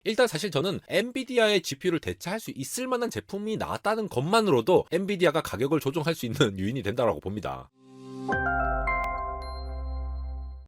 일단 사실 저는 엔비디아의 GPU를 대체할 수 있을 만한 제품이 나왔다는 것만으로도 엔비디아가 가격을 조정할 수 있는 요인이 된다고 봅니다.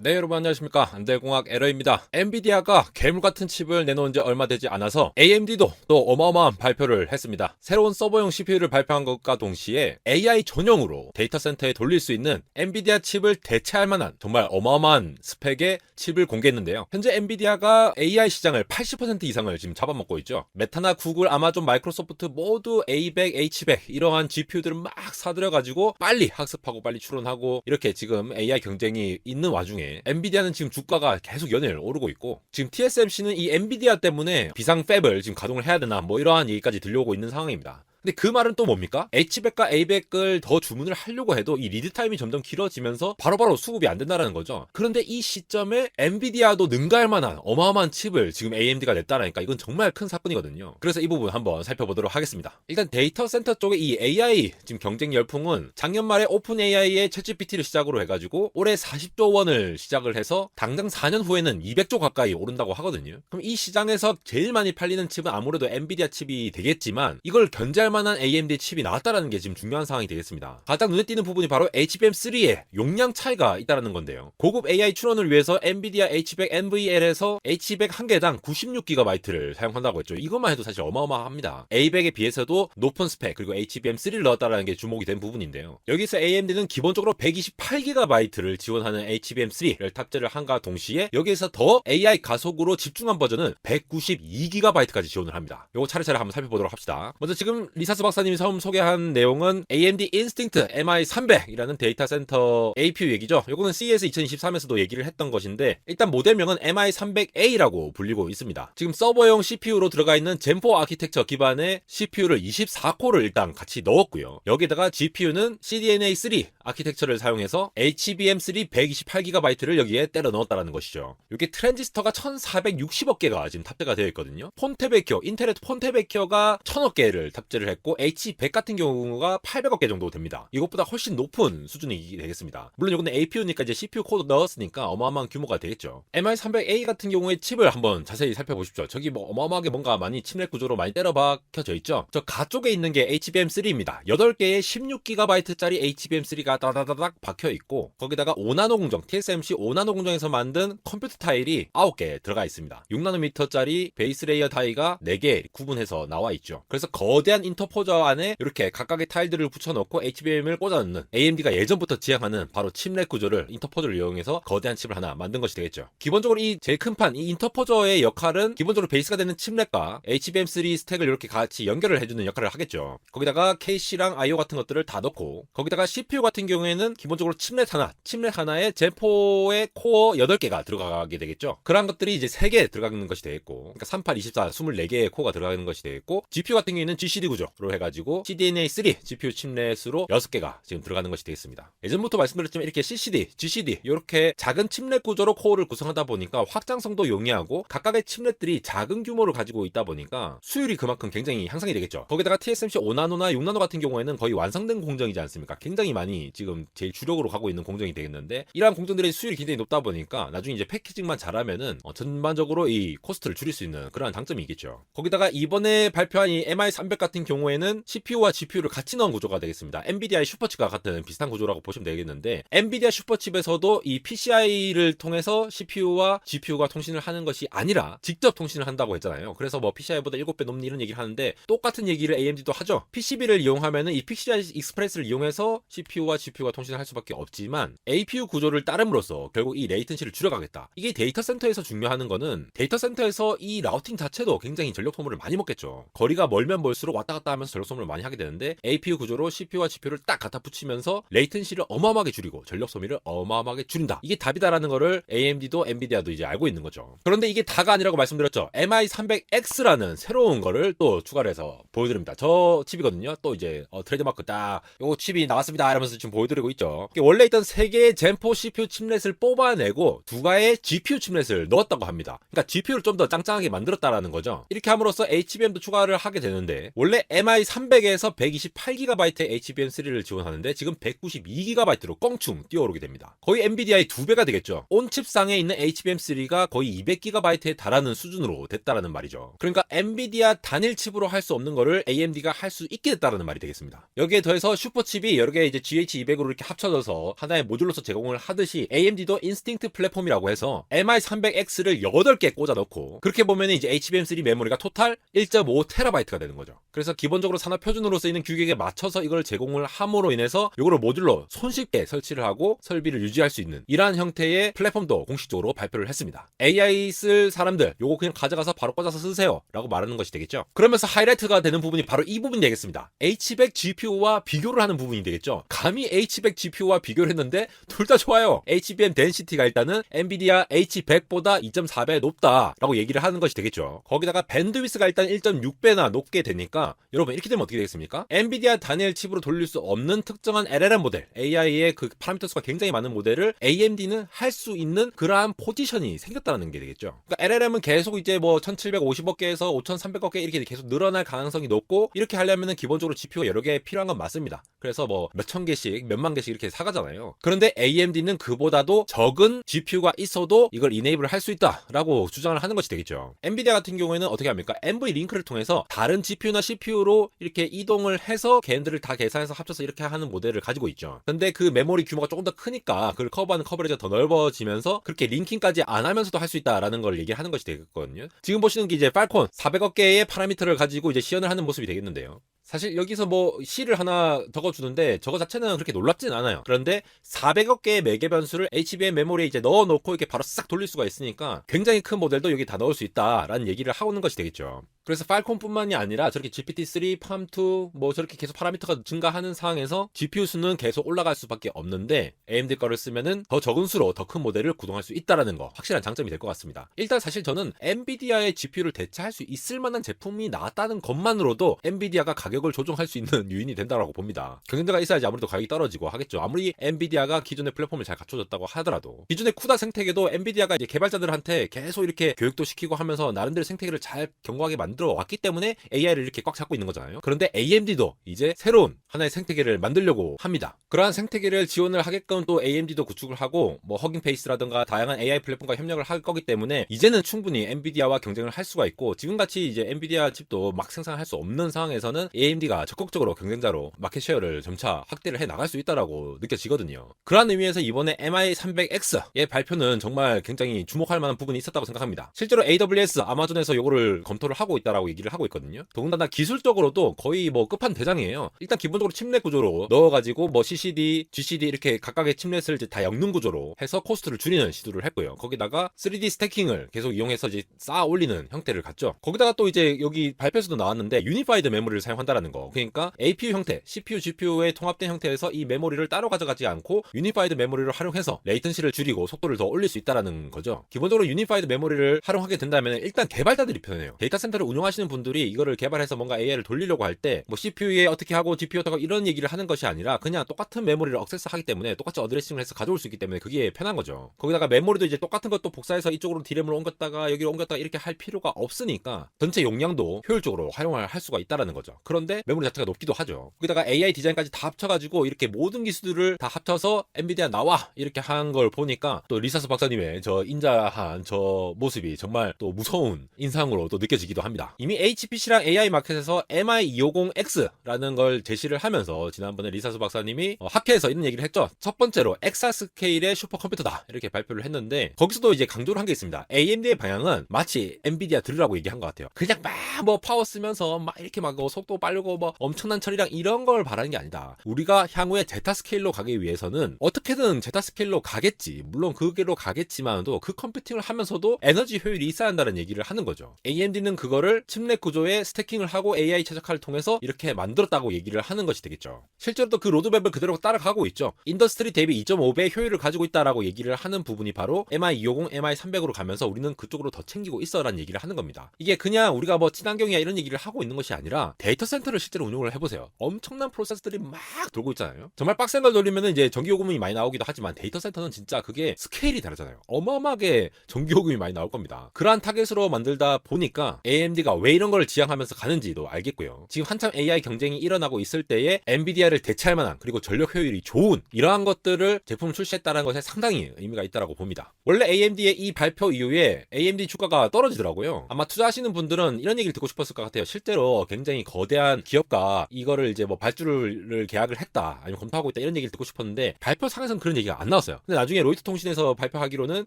네, 여러분 안녕하십니까. 안대공학 에러입니다. 엔비디아가 괴물같은 칩을 내놓은 지 얼마 되지 않아서 AMD도 또 어마어마한 발표를 했습니다. 새로운 서버용 CPU를 발표한 것과 동시에 AI 전용으로 데이터 센터에 돌릴 수 있는 엔비디아 칩을 대체할 만한 정말 어마어마한 스펙의 칩을 공개했는데요. 현재 엔비디아가 AI 시장을 80% 이상을 지금 잡아먹고 있죠. 메타나 구글, 아마존, 마이크로소프트 모두 A100, H100 이러한 GPU들을 막 사들여가지고 빨리 학습하고 빨리 추론하고 이렇게 지금 AI 경쟁이 있는 와중에 엔비디아는 지금 주가가 계속 연일 오르고 있고, 지금 TSMC는 이 엔비디아 때문에 비상 팹을 지금 가동을 해야 되나 뭐 이러한 얘기까지 들려오고 있는 상황입니다. 근데 그 말은 또 뭡니까? H100과 A100을 더 주문을 하려고 해도 이 리드 타임이 점점 길어지면서 바로바로 수급이 안 된다는 거죠. 그런데 이 시점에 엔비디아도 능가할 만한 어마어마한 칩을 지금 AMD가 냈다라니까 이건 정말 큰 사건이거든요. 그래서 이 부분 한번 살펴보도록 하겠습니다. 일단 데이터 센터 쪽에 이 AI 지금 경쟁 열풍은 작년 말에 오픈 AI의 챗GPT를 시작으로 해가지고 올해 40조 원을 시작을 해서 당장 4년 후에는 200조 가까이 오른다고 하거든요. 그럼 이 시장에서 제일 많이 팔리는 칩은 아무래도 엔비디아 칩이 되겠지만 이걸 견제할 만한 AMD 칩이 나왔다라는 게 지금 중요한 상황이 되겠습니다. 가장 눈에 띄는 부분이 바로 HBM3의 용량 차이가 있다라는 건데요. 고급 AI 추론을 위해서 엔비디아 H100 NVL에서 H100 한 개당 96GB를 사용한다고 했죠. 이것만 해도 사실 어마어마합니다. A100에 비해서도 높은 스펙 그리고 HBM3를 넣었다라는 게 주목이 된 부분인데요. 여기서 AMD는 기본적으로 128GB를 지원하는 HBM3를 탑재를 한가 동시에 여기에서 더 AI 가속으로 집중한 버전은 192GB까지 지원을 합니다. 요거 차례차례 한번 살펴보도록 합시다. 먼저 지금 리사스 박사님이 처음 소개한 내용은 AMD 인스팅트 MI300이라는 데이터 센터 APU 얘기죠. 요거는 CES 2023에서도 얘기를 했던 것인데, 일단 모델명은 MI300A라고 불리고 있습니다. 지금 서버용 CPU로 들어가 있는 젠4 아키텍처 기반의 CPU를 24코를 일단 같이 넣었고요. 여기다가 GPU는 CDNA3 아키텍처를 사용해서 HBM3 128GB를 여기에 때려 넣었다는 것이죠. 이게 트랜지스터가 1460억 개가 지금 탑재가 되어 있거든요. 폰테베키어, 인텔의 폰테베키어가 1000억 개를 탑재를 했고 H100 같은 경우가 800억 개 정도 됩니다. 이것보다 훨씬 높은 수준이 되겠습니다. 물론 이거는 APU니까 이제 CPU 코드 넣었으니까 어마어마한 규모가 되겠죠. MI300A 같은 경우의 칩을 한번 자세히 살펴보십시오. 저기 뭐 어마어마하게 뭔가 많이 칩넷 구조로 많이 때려 박혀져 있죠. 저 가쪽에 있는 게 HBM3입니다. 8개의 16GB짜리 HBM3가 따다다닥 박혀 있고, 거기다가 5나노 공정, TSMC 5나노 공정에서 만든 컴퓨터 타일이 9개 들어가 있습니다. 6나노미터짜리 베이스 레이어 타이가 4개 구분해서 나와 있죠. 그래서 거대한 인터포저 안에 이렇게 각각의 타일들을 붙여놓고 HBM을 꽂아넣는, AMD가 예전부터 지향하는 바로 칩넷 구조를 인터포저를 이용해서 거대한 칩을 하나 만든 것이 되겠죠. 기본적으로 이 제일 큰 판, 이 인터포저의 역할은 기본적으로 베이스가 되는 칩넷과 HBM3 스택을 이렇게 같이 연결을 해주는 역할을 하겠죠. 거기다가 KC랑 IO 같은 것들을 다 넣고, 거기다가 CPU 같은 경우에는 기본적으로 칩넷 하나에 젠4의 코어 8개가 들어가게 되겠죠. 그런 것들이 이제 3개 들어가는 것이 되겠고, 그러니까 38, 24, 24개의 코어가 들어가는 것이 되겠고, GPU 같은 경우에는 GCD 구조로 해가지고 CDNA3 GPU 칩넷으로 6개가 지금 들어가는 것이 되겠습니다. 예전부터 말씀드렸지만 이렇게 CCD, GCD 이렇게 작은 칩넷 구조로 코어를 구성하다 보니까 확장성도 용이하고 각각의 칩넷들이 작은 규모를 가지고 있다 보니까 수율이 그만큼 굉장히 향상이 되겠죠. 거기다가 TSMC 5나노나 6나노 같은 경우에는 거의 완성된 공정이지 않습니까? 굉장히 많이 지금 제일 주력으로 가고 있는 공정이 되겠는데, 이러한 공정들의 수율이 굉장히 높다 보니까 나중에 이제 패키징만 잘하면은 전반적으로 이 코스트를 줄일 수 있는 그런 장점이 있겠죠. 거기다가 이번에 발표한 이 MI300 같은 경우에는 CPU와 GPU를 같이 넣은 구조가 되겠습니다. 엔비디아의 슈퍼칩과 같은 비슷한 구조라고 보시면 되겠는데, 엔비디아 슈퍼칩에서도 이 PCI를 통해서 CPU와 GPU가 통신을 하는 것이 아니라 직접 통신을 한다고 했잖아요. 그래서 뭐 PCI보다 7배 높니 이런 얘기를 하는데, 똑같은 얘기를 AMD도 하죠. PCB를 이용하면은 이 PCI 익스프레스를 이용해서 CPU와 GPU가 통신을 할 수밖에 없지만 APU 구조를 따름으로써 결국 이 레이턴시를 줄여가겠다. 이게 데이터 센터에서 중요한 거는, 데이터 센터에서 이 라우팅 자체도 굉장히 전력 소모를 많이 먹겠죠. 거리가 멀면 멀수록 왔다 갔다 하면서 전력 소모를 많이 하게 되는데, APU 구조로 CPU와 GPU를 딱 갖다 붙이면서 레이턴시를 어마어마하게 줄이고 전력 소비를 어마어마하게 줄인다. 이게 답이다라는 거를 AMD도 엔비디아도 이제 알고 있는 거죠. 그런데 이게 다가 아니라고 말씀드렸죠. MI300X라는 새로운 거를 또 추가를 해서 보여드립니다. 저 칩이거든요. 또 이제 트레이드마크 딱 요거 칩이 나왔습니다 이러면서 지금 지금 보여드리고 있죠. 원래 있던 3개의 젠4 CPU 칩렛을 뽑아내고 2가의 GPU 칩렛을 넣었다고 합니다. 그러니까 GPU를 좀 더 짱짱하게 만들었다라는 거죠. 이렇게 함으로써 HBM도 추가를 하게 되는데 원래 MI300에서 128GB의 HBM3를 지원하는데 지금 192GB로 껑충 뛰어오르게 됩니다. 거의 엔비디아의 2배가 되겠죠. 온칩상에 있는 HBM3가 거의 200GB에 달하는 수준으로 됐다라는 말이죠. 그러니까 엔비디아 단일 칩으로 할 수 없는 거를 AMD가 할 수 있게 됐다라는 말이 되겠습니다. 여기에 더해서 슈퍼칩이 여러 개 이제 GH200으로 이렇게 합쳐져서 하나의 모듈로서 제공을 하듯이 AMD도 인스팅트 플랫폼이라고 해서 MI300X를 8개 꽂아 넣고 그렇게 보면 이제 HBM3 메모리가 토탈 1.5TB가 되는 거죠. 그래서 기본적으로 산업 표준으로 쓰이는 규격에 맞춰서 이걸 제공을 함으로 인해서 이거를 모듈로 손쉽게 설치를 하고 설비를 유지할 수 있는 이러한 형태의 플랫폼도 공식적으로 발표를 했습니다. AI 쓸 사람들 요거 그냥 가져가서 바로 꽂아서 쓰세요 라고 말하는 것이 되겠죠. 그러면서 하이라이트가 되는 부분이 바로 이 부분이 되겠습니다. H100 GPU와 비교를 하는 부분이 되겠죠. 감히 H100 GPU와 비교를 했는데 둘 다 좋아요. HBM 덴시티가 일단은 엔비디아 H100보다 2.4배 높다 라고 얘기를 하는 것이 되겠죠. 거기다가 밴드위스가 일단 1.6배나 높게 되니까 여러분 이렇게 되면 어떻게 되겠습니까? 엔비디아 단일 칩으로 돌릴 수 없는 특정한 LLM 모델 AI의 그 파라미터 수가 굉장히 많은 모델을 AMD는 할 수 있는 그러한 포지션이 생겼다는 게 되겠죠. 그러니까 LLM은 계속 이제 뭐 1750억 개에서 5300억 개 이렇게 계속 늘어날 가능성이 높고 이렇게 하려면은 기본적으로 GPU가 여러 개 필요한 건 맞습니다. 그래서 뭐 몇천 개씩 몇만 개씩 이렇게 사가잖아요. 그런데 AMD는 그보다도 적은 GPU가 있어도 이걸 이네이블을 할 수 있다라고 주장을 하는 것이 되겠죠. 엔비디아 같은 경우에는 어떻게 합니까? NV 링크를 통해서 다른 GPU나 CPU로 이렇게 이동을 해서 걔네들을 다 계산해서 합쳐서 이렇게 하는 모델을 가지고 있죠. 근데 그 메모리 규모가 조금 더 크니까 그걸 커버하는 커버리지가 더 넓어지면서 그렇게 링킹까지 안 하면서도 할 수 있다라는 걸 얘기하는 것이 되겠거든요. 지금 보시는 게 이제 팔콘 400억 개의 파라미터를 가지고 이제 시연을 하는 모습이 되겠는데요. 사실 여기서 뭐 C를 하나 적어주는데 저거 자체는 그렇게 놀랍진 않아요. 그런데 400억 개의 매개 변수를 HBM 메모리에 이제 넣어놓고 이렇게 바로 싹 돌릴 수가 있으니까 굉장히 큰 모델도 여기 다 넣을 수 있다라는 얘기를 하고는 것이 되겠죠. 그래서 팔콘뿐만이 아니라 저렇게 GPT-3, PAM2 뭐 저렇게 계속 파라미터가 증가하는 상황에서 GPU 수는 계속 올라갈 수밖에 없는데 AMD 거를 쓰면은 더 적은 수로 더 큰 모델을 구동할 수 있다라는 거 확실한 장점이 될 것 같습니다. 일단 사실 저는 엔비디아의 GPU를 대체할 수 있을 만한 제품이 나왔다는 것만으로도 엔비디아가 가격을 조정할 수 있는 요인이 된다고 봅니다. 경쟁자가 있어야지 아무래도 가격이 떨어지고 하겠죠. 아무리 엔비디아가 기존의 플랫폼을 잘 갖춰줬다고 하더라도 기존의 쿠다 생태계도 엔비디아가 이제 개발자들한테 계속 이렇게 교육도 시키고 하면서 나름대로 생태계를 잘 견고하게 만들어 왔기 때문에 AI를 이렇게 꽉 잡고 있는 거잖아요. 그런데 AMD도 이제 새로운 하나의 생태계를 만들려고 합니다. 그러한 생태계를 지원을 하게끔 또 AMD도 구축을 하고 뭐 허깅페이스라든가 다양한 AI 플랫폼과 협력을 할 거기 때문에 이제는 충분히 엔비디아와 경쟁을 할 수가 있고 지금같이 이제 엔비디아 칩도 막 생산할 수 없는 상황에서는 AMD가 적극적으로 경쟁자로 마켓 셰어를 점차 확대를 해 나갈 수 있다라고 느껴지거든요. 그러한 의미에서 이번에 MI300X의 발표는 정말 굉장히 주목할 만한 부분이 있었다고 생각합니다. 실제로 AWS, 아마존에서 요거를 검토를 하고 있다라고 얘기를 하고 있거든요. 더군다나 기술적으로도 거의 뭐 끝판대장이에요. 일단 기본적으로 칩렛 구조로 넣어가지고 뭐 CCD, GCD 이렇게 각각의 칩렛을 이제 다 엮는 구조로 해서 코스트를 줄이는 시도를 했고요. 거기다가 3D 스태킹을 계속 이용해서 이제 쌓아 올리는 형태를 갖죠. 거기다가 또 이제 여기 발표에서도 나왔는데 유니파이드 메모리를 사용한다라는 거. 그러니까 APU 형태, CPU, GPU의 통합된 형태에서 이 메모리를 따로 가져가지 않고 유니파이드 메모리를 활용해서 레이턴시를 줄이고 속도를 더 올릴 수 있다라는 거죠. 기본적으로 유니파이드 메모리를 활용하게 된다면 일단 개발자들이 편해요. 데이터 센터를 운영하시는 분들이 이거를 개발해서 뭔가 AI를 돌리려고 할 때 뭐 CPU에 어떻게 하고 GPU 어떻게 하고 이런 얘기를 하는 것이 아니라 그냥 똑같은 메모리를 액세스하기 때문에 똑같이 어드레싱을 해서 가져올 수 있기 때문에 그게 편한 거죠. 거기다가 메모리도 이제 똑같은 것도 복사해서 이쪽으로 D램을 옮겼다가 여기로 옮겼다가 이렇게 할 필요가 없으니까 전체 용량도 효율적으로 활용을 할 수가 있다라는 거죠. 그런데 메모리 자체가 높기도 하죠. 거기다가 AI 디자인까지 다 합쳐가지고 이렇게 모든 기술들을 다 합쳐서 엔비디아 나와 이렇게 한 걸 보니까 또 리사스 박사님의 저 인자한 저 모습이 정말 또 무서운 인상으로 또 느껴지기도 합니다. 이미 HPC랑 AI 마켓에서 MI250X라는 걸 제시를 하면서 지난번에 리사스 박사님이 학회에서 이런 얘기를 했죠. 첫 번째로 엑사스케일의 슈퍼컴퓨터다 이렇게 발표를 했는데 거기서도 이제 강조를 한 게 있습니다. AMD의 방향은 마치 엔비디아 들으라고 얘기한 것 같아요. 그냥 막 뭐 파워 쓰면서 막 이렇게 막 속도 빠르고 뭐 엄청난 처리랑 이런 걸 바라는 게 아니다. 우리가 향후에 제타 스케일로 가기 위해서는 어떻게든 제타 스케일로 가겠지. 물론 그게로 가겠지만도 그 컴퓨팅을 하면서도 에너지 효율이 있어야 한다는 얘기를 하는 거죠. AMD는 그거를 이거를 칩넷 구조에 스태킹을 하고 AI 최적화를 통해서 이렇게 만들었다고 얘기를 하는 것이 되겠죠. 실제로 또 그 로드맵을 그대로 따라가고 있죠. 인더스트리 대비 2.5배의 효율을 가지고 있다라고 얘기를 하는 부분이 바로 MI250, MI300으로 가면서 우리는 그쪽으로 더 챙기고 있어라는 얘기를 하는 겁니다. 이게 그냥 우리가 뭐 친환경이야 이런 얘기를 하고 있는 것이 아니라 데이터 센터를 실제로 운용을 해보세요. 엄청난 프로세스들이 막 돌고 있잖아요. 정말 빡센 걸 돌리면 이제 전기요금이 많이 나오기도 하지만 데이터 센터는 진짜 그게 스케일이 다르잖아요. 어마어마하게 전기요금이 많이 나올 겁니다. 그러한 타겟으로 만들다 보니까 AMD가 왜 이런 걸 지향하면서 가는지도 알겠고요. 지금 한참 AI 경쟁이 일어나고 있을 때에 엔비디아를 대체할 만한 그리고 전력 효율이 좋은 이러한 것들을 제품 출시했다는 것에 상당히 의미가 있다고 봅니다. 원래 AMD의 이 발표 이후에 AMD 주가가 떨어지더라고요. 아마 투자하시는 분들은 이런 얘기를 듣고 싶었을 것 같아요. 실제로 굉장히 거대한 기업과 이거를 이제 뭐 발주를 계약을 했다 아니면 검토하고 있다 이런 얘기를 듣고 싶었는데 발표상에서는 그런 얘기가 안 나왔어요. 근데 나중에 로이터 통신에서 발표하기로는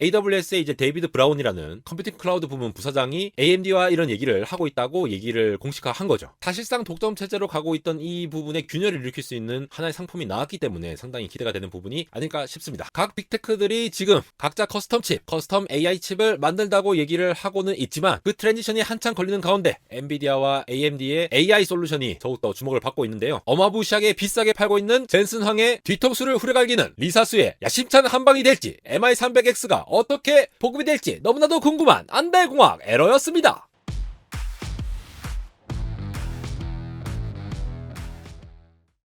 AWS의 이제 데이비드 브라운이라는 컴퓨팅 클라우드 부문 부사장이 AMD와 이런 얘기를 하고 있다고 얘기를 공식화한 거죠. 사실상 독점 체제로 가고 있던 이 부분에 균열을 일으킬 수 있는 하나의 상품이 나왔기 때문에 상당히 기대가 되는 부분이 아닐까 싶습니다. 각 빅테크들이 지금 각자 커스텀 칩, 커스텀 AI 칩을 만든다고 얘기를 하고는 있지만 그 트랜지션이 한참 걸리는 가운데 엔비디아와 AMD의 AI 솔루션이 더욱더 주목을 받고 있는데요. 어마무시하게 비싸게 팔고 있는 젠슨 황의 뒤통수를 후려갈기는 리사수의 야심찬 한방이 될지 MI300X가 어떻게 보급이 될지 너무나도 궁금한 안달공학 에러였습니다.